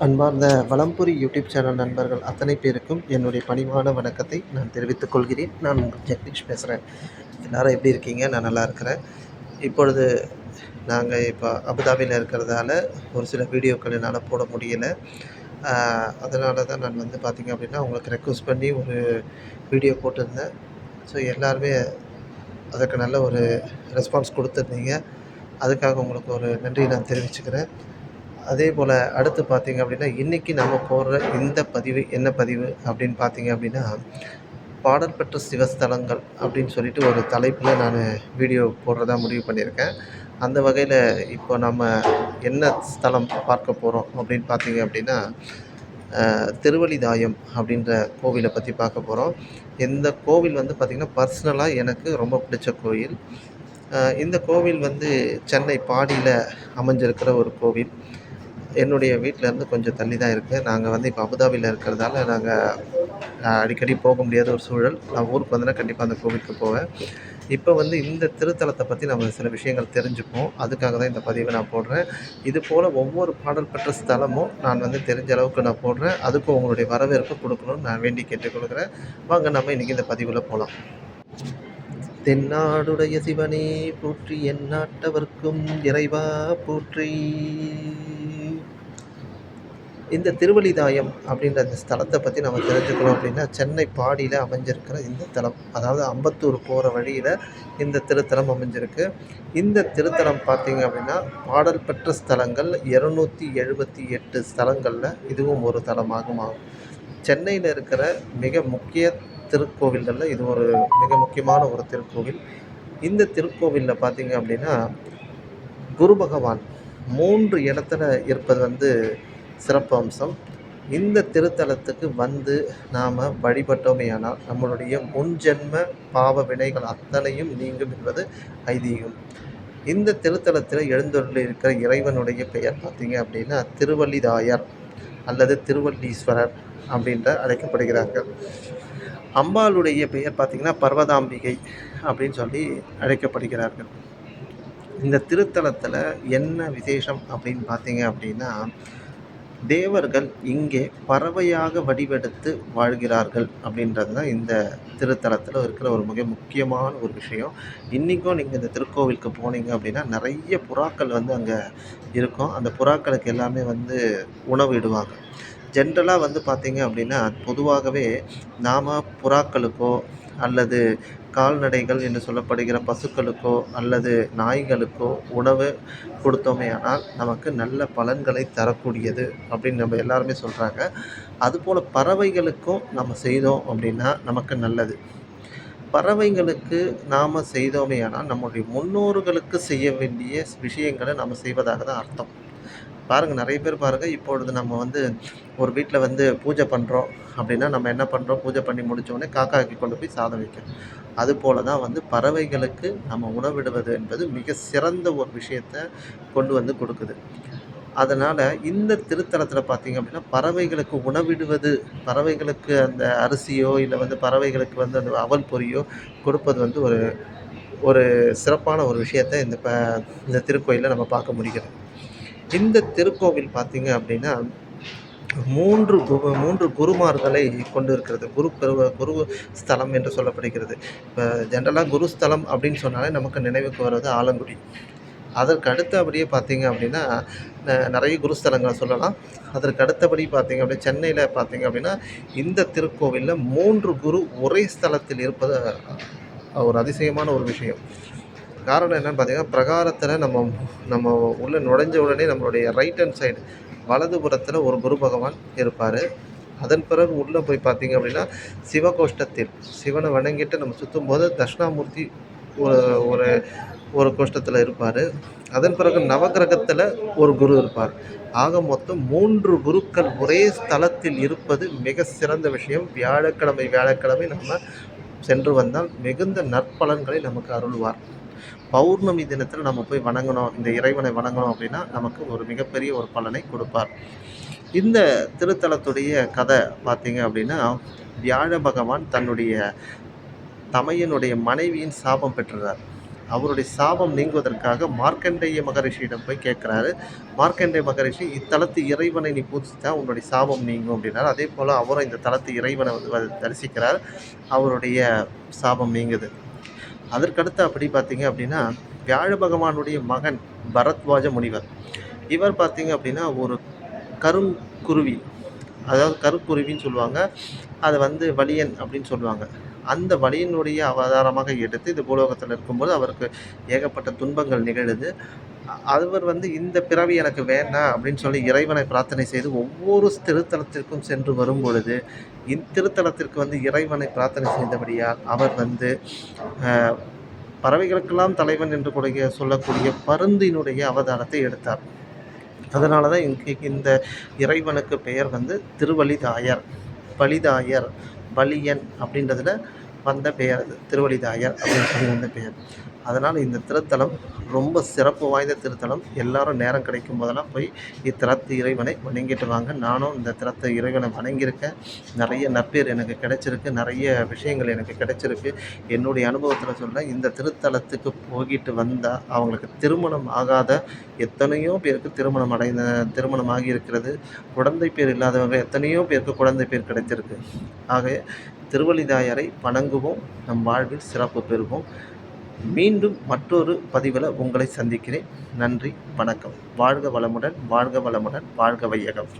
அன்பார்ந்த வலம்புரி YouTube channel நண்பர்கள் அத்தனை பேருக்கும் என்னுடைய பணிவான வணக்கத்தை நான் தெரிவித்துக் கொள்கிறேன். நான் உங்கள் ஜெகதீஷ் பேசுகிறேன். எல்லாரும் எப்படி இருக்கீங்க? நான் நல்லா இருக்கிறேன். இப்பொழுது நாங்கள் இப்போ அபுதாபியில் இருக்கிறதால ஒரு சில வீடியோக்கள் என்னால் போட முடியல. அதனால தான் நான் வந்து பார்த்திங்க அப்படின்னா உங்களுக்கு ரெக்வஸ்ட் பண்ணி ஒரு வீடியோ போட்டிருந்தேன். ஸோ எல்லாருமே அதற்கு நல்ல ஒரு ரெஸ்பான்ஸ் கொடுத்துருந்தீங்க. அதுக்காக உங்களுக்கு ஒரு நன்றியை நான் தெரிவிச்சுக்கிறேன். அதேபோல் அடுத்து பார்த்தீங்க அப்படின்னா, இன்றைக்கி நம்ம போடுற இந்த பதிவு என்ன பதிவு அப்படின்னு பார்த்தீங்க அப்படின்னா, பாடல் பெற்ற சிவஸ்தலங்கள் அப்படின்னு சொல்லிட்டு ஒரு தலைப்பில் நான் வீடியோ போடுறதா முடிவு பண்ணியிருக்கேன். அந்த வகையில் இப்போ நம்ம என்ன ஸ்தலம் பார்க்க போகிறோம் அப்படின்னு பார்த்தீங்க அப்படின்னா, திருவழிதாயம் அப்படின்ற கோவிலை பற்றி பார்க்க போகிறோம். இந்த கோவில் வந்து பார்த்திங்கன்னா பர்சனலாக எனக்கு ரொம்ப பிடிச்ச கோயில். இந்த கோவில் வந்து சென்னை பாடியில் அமைஞ்சிருக்கிற ஒரு கோவில். என்னுடைய வீட்டிலேருந்து கொஞ்சம் தள்ளி தான் இருக்குது. நாங்கள் வந்து இப்போ அபுதாபியில் இருக்கிறதால அடிக்கடி போக முடியாத ஒரு சூழல். நான் ஊருக்கு வந்தேன்னா கண்டிப்பாக அந்த கோவிலுக்கு போவேன். இப்போ வந்து இந்த திருத்தலத்தை பற்றி நம்ம சில விஷயங்கள் தெரிஞ்சுப்போம். அதுக்காக தான் இந்த பதிவை நான் போடுறேன். இதுபோல் ஒவ்வொரு பாடல் பெற்ற ஸ்தலமும் நான் வந்து தெரிஞ்ச அளவுக்கு நான் போடுறேன். அதுக்கும் உங்களுடைய வரவேற்பு கொடுக்கணும்னு நான் வேண்டி கேட்டுக்கொள்கிறேன். வாங்க நம்ம இன்றைக்கி இந்த பதிவில் போகலாம். தென்னாடுடைய சிவனே போற்றி, எந்நாட்டவர்க்கும் இறைவா போற்றி. இந்த திருவழிதாயம் அப்படின்ற இந்த ஸ்தலத்தை பற்றி நம்ம தெரிஞ்சுக்கணும் அப்படின்னா, சென்னை பாடியில் அமைஞ்சிருக்கிற இந்த தலம், அதாவது அம்பத்தூர் போகிற வழியில் இந்த திருத்தலம் அமைஞ்சிருக்கு. இந்த திருத்தலம் பார்த்திங்க அப்படின்னா பாடல் பெற்ற ஸ்தலங்கள் 278 ஸ்தலங்களில் இதுவும் ஒரு தலமாகும் ஆகும். சென்னையில் இருக்கிற மிக முக்கிய திருக்கோவில்களில் இது ஒரு மிக முக்கியமான ஒரு திருக்கோவில். இந்த திருக்கோவிலில் பார்த்திங்க அப்படின்னா குரு பகவான் 3 இடத்துல இருப்பது வந்து சிறப்பு அம்சம். இந்த திருத்தலத்துக்கு வந்து நாம் வழிபட்டோமேயானால் நம்மளுடைய முன்ஜென்ம பாவ வினைகள் அத்தனையும் நீங்கும் என்பது ஐதீகம். இந்த திருத்தலத்தில் எழுந்தருளி இருக்கிற இறைவனுடைய பெயர் பார்த்திங்க அப்படின்னா திருவழிதாயர் அல்லது திருவள்ளீஸ்வரர் அப்படின்ற அழைக்கப்படுகிறார்கள். அம்பாளுடைய பெயர் பார்த்திங்கன்னா பர்வதாம்பிகை அப்படின்னு சொல்லி அழைக்கப்படுகிறார்கள். இந்த திருத்தலத்தில் என்ன விசேஷம் அப்படின்னு பார்த்தீங்க அப்படின்னா, தேவர்கள் இங்கே பறவையாக வடிவெடுத்து வாழ்கிறார்கள் அப்படின்றது தான் இந்த திருத்தலத்தில் இருக்கிற ஒரு மிக முக்கியமான ஒரு விஷயம். இன்றைக்கும் நீங்கள் இந்த திருக்கோவிலுக்கு போனீங்க அப்படின்னா நிறைய புறாக்கள் வந்து அங்கே இருக்கும். அந்த புறாக்களுக்கு எல்லாமே வந்து உணவு இடுவாங்க. ஜென்ரலாக வந்து பார்த்திங்க அப்படின்னா பொதுவாகவே நாம் புறாக்களுக்கோ அல்லது கால்நடைகள் என்று சொல்லப்படுகிற பசுக்களுக்கோ அல்லது நாய்களுக்கோ உணவு கொடுத்தோமேயானால் நமக்கு நல்ல பலன்களை தரக்கூடியது அப்படின்னு நம்ம எல்லாருமே சொல்கிறாங்க. அதுபோல் பறவைகளுக்கும் நம்ம செய்தோம் அப்படின்னா நமக்கு நல்லது. பறவைகளுக்கு நாம் செய்தோமேயானால் நம்முடைய முன்னோர்களுக்கு செய்ய வேண்டிய விஷயங்களை நம்ம செய்வதாக தான் அர்த்தம். பாருங்கள், நிறைய பேர் பாருங்கள், இப்பொழுது நம்ம வந்து ஒரு வீட்டில் வந்து பூஜை பண்ணுறோம் அப்படின்னா நம்ம என்ன பண்ணுறோம், பூஜை பண்ணி முடித்தோடனே காக்காய்க்கு கொண்டு போய் சாதம் வைக்கிறோம். அதுபோல தான் வந்து பறவைகளுக்கு நம்ம உணவிடுவது என்பது மிக சிறந்த ஒரு விஷயத்தை கொண்டு வந்து கொடுக்குது. அதனால் இந்த திருத்தலத்தில் பார்த்திங்க அப்படின்னா பறவைகளுக்கு உணவிடுவது, பறவைகளுக்கு அந்த அரிசியோ இல்லை வந்து பறவைகளுக்கு வந்து அந்த அவல் பொரியோ கொடுப்பது வந்து ஒரு ஒரு சிறப்பான ஒரு விஷயத்தை இந்த திருக்கோயிலில் நம்ம பார்க்க முடிகிறது. இந்த திருக்கோவில் பார்த்திங்க அப்படின்னா 3 குருமார்களை கொண்டு இருக்கிறது. குரு ஸ்தலம் என்று சொல்லப்படுகிறது. இப்போ ஜென்ரலாக குருஸ்தலம் அப்படின்னு சொன்னாலே நமக்கு நினைவுக்கு வர்றது ஆலங்குடி. அதற்கு அடுத்தபடியே பார்த்திங்க அப்படின்னா நிறைய குருஸ்தலங்களை சொல்லலாம். அதற்கு அடுத்தபடி பார்த்திங்க அப்படின்னா சென்னையில் பார்த்திங்க அப்படின்னா இந்த திருக்கோவிலில் 3 குரு ஒரே ஸ்தலத்தில் இருப்பது ஒரு அதிசயமான ஒரு விஷயம். காரணம் என்னென்னு பார்த்திங்கன்னா, பிரகாரத்தில் நம்ம உள்ளே நுழைஞ்ச உடனே நம்மளுடைய ரைட் ஹேண்ட் சைடு வலதுபுறத்தில் ஒரு குரு பகவான் இருப்பார். அதன் பிறகு உள்ளே போய் பார்த்திங்க அப்படின்னா சிவகோஷ்டத்தில் சிவனை வணங்கிட்டு நம்ம சுற்றும்போது தட்சிணாமூர்த்தி ஒரு ஒரு கோஷ்டத்தில் இருப்பார். அதன் பிறகு நவகிரகத்தில் ஒரு குரு இருப்பார். ஆக மொத்தம் 3 குருக்கள் ஒரே ஸ்தலத்தில் இருப்பது மிக சிறந்த விஷயம். வியாழக்கிழமை நம்ம சென்று வந்தால் மிகுந்த நற்பலன்களை நமக்கு அருள்வார். பௌர்ணமி தினத்தில் நம்ம போய் வணங்கணும், இந்த இறைவனை வணங்கணும் அப்படின்னா நமக்கு ஒரு மிகப்பெரிய ஒரு பலனை கொடுப்பார். இந்த திருத்தலத்துடைய கதை பார்த்திங்க அப்படின்னா, வியாழ பகவான் தன்னுடைய தமையனுடைய மனைவியின் சாபம் பெற்றுறார். அவருடைய சாபம் நீங்குவதற்காக மார்க்கண்டேய மகரிஷியிடம் போய் கேட்குறாரு. மார்க்கண்டேய மகரிஷி, "இத்தலத்து இறைவனை நீ பூஜித்தா உன்னுடைய சாபம் நீங்கும்" அப்படின்னாரு. அதேபோல அவரும் இந்த தலத்து இறைவனை வந்து தரிசிக்கிறார். அவருடைய சாபம் நீங்குது. அதற்கடுத்து அப்படி பார்த்தீங்க அப்படின்னா, வியாழ பகவானுடைய மகன் பரத்வாஜ முனிவர். இவர் பார்த்தீங்க அப்படின்னா, ஒரு கருங்குருவி, அதாவது கருக்குருவின்னு சொல்லுவாங்க. அத வந்து வலியன் அப்படின்னு சொல்லுவாங்க. அந்த வலியனுடைய அவதாரமாக எடுத்து இந்த பூலோகத்தில இருக்கும்போது அவருக்கு ஏகப்பட்ட துன்பங்கள் நிகழுது. அவர் வந்து இந்த பிறவி எனக்கு வேண்டாம் அப்படின்னு சொல்லி இறைவனை பிரார்த்தனை செய்து ஒவ்வொரு திருத்தலத்திற்கும் சென்று வரும்பொழுது, இத்திருத்தலத்திற்கு வந்து இறைவனை பிரார்த்தனை செய்தபடியால் அவர் வந்து அ பறவைகளுக்கெல்லாம் தலைவன் என்று கூடிய சொல்லக்கூடிய பருந்தினுடைய அவதாரத்தை எடுத்தார். அதனால தான் இந்த இறைவனுக்கு பெயர் வந்து திருவலிதாயர். பலிதாயர், பலியன் அப்படின்றதுல வந்த பெயர் அது. திருவலிதாயர் அப்படின்னு சொல்லி வந்த பெயர். அதனால இந்த திருத்தலம் ரொம்ப சிறப்பு வாய்ந்த திருத்தலம். எல்லாரும் நேரம் கிடைக்கும் போதெல்லாம் போய் இத்தலத்து இறைவனை வணங்கிட்டு வாங்க. நானும் இந்த தலத்து இறைவனை வணங்கியிருக்கேன். நிறைய நற்பேர் எனக்கு கிடைச்சிருக்கு. நிறைய விஷயங்கள் எனக்கு கிடைச்சிருக்கு. என்னுடைய அனுபவத்தில சொல்றேன். இந்த திருத்தலத்துக்கு போயிட்டு வந்தா அவங்களுக்கு திருமணம் ஆகாத எத்தனையோ பேருக்கு திருமணம் ஆகியிருக்கிறது. குழந்தை பேர் இல்லாதவங்க எத்தனையோ பேருக்கு குழந்தை பேர் கிடைத்திருக்கு. ஆக திருவலிதாயரை வணங்குவோம். நம் வாழ்வில் சிறப்பு பெறுவோம். மீண்டும் மற்றொரு பதிவில உங்களை சந்திக்கிறேன். நன்றி, வணக்கம். வாழ்க வளமுடன், வாழ்க வளமுடன், வாழ்க வையகம்.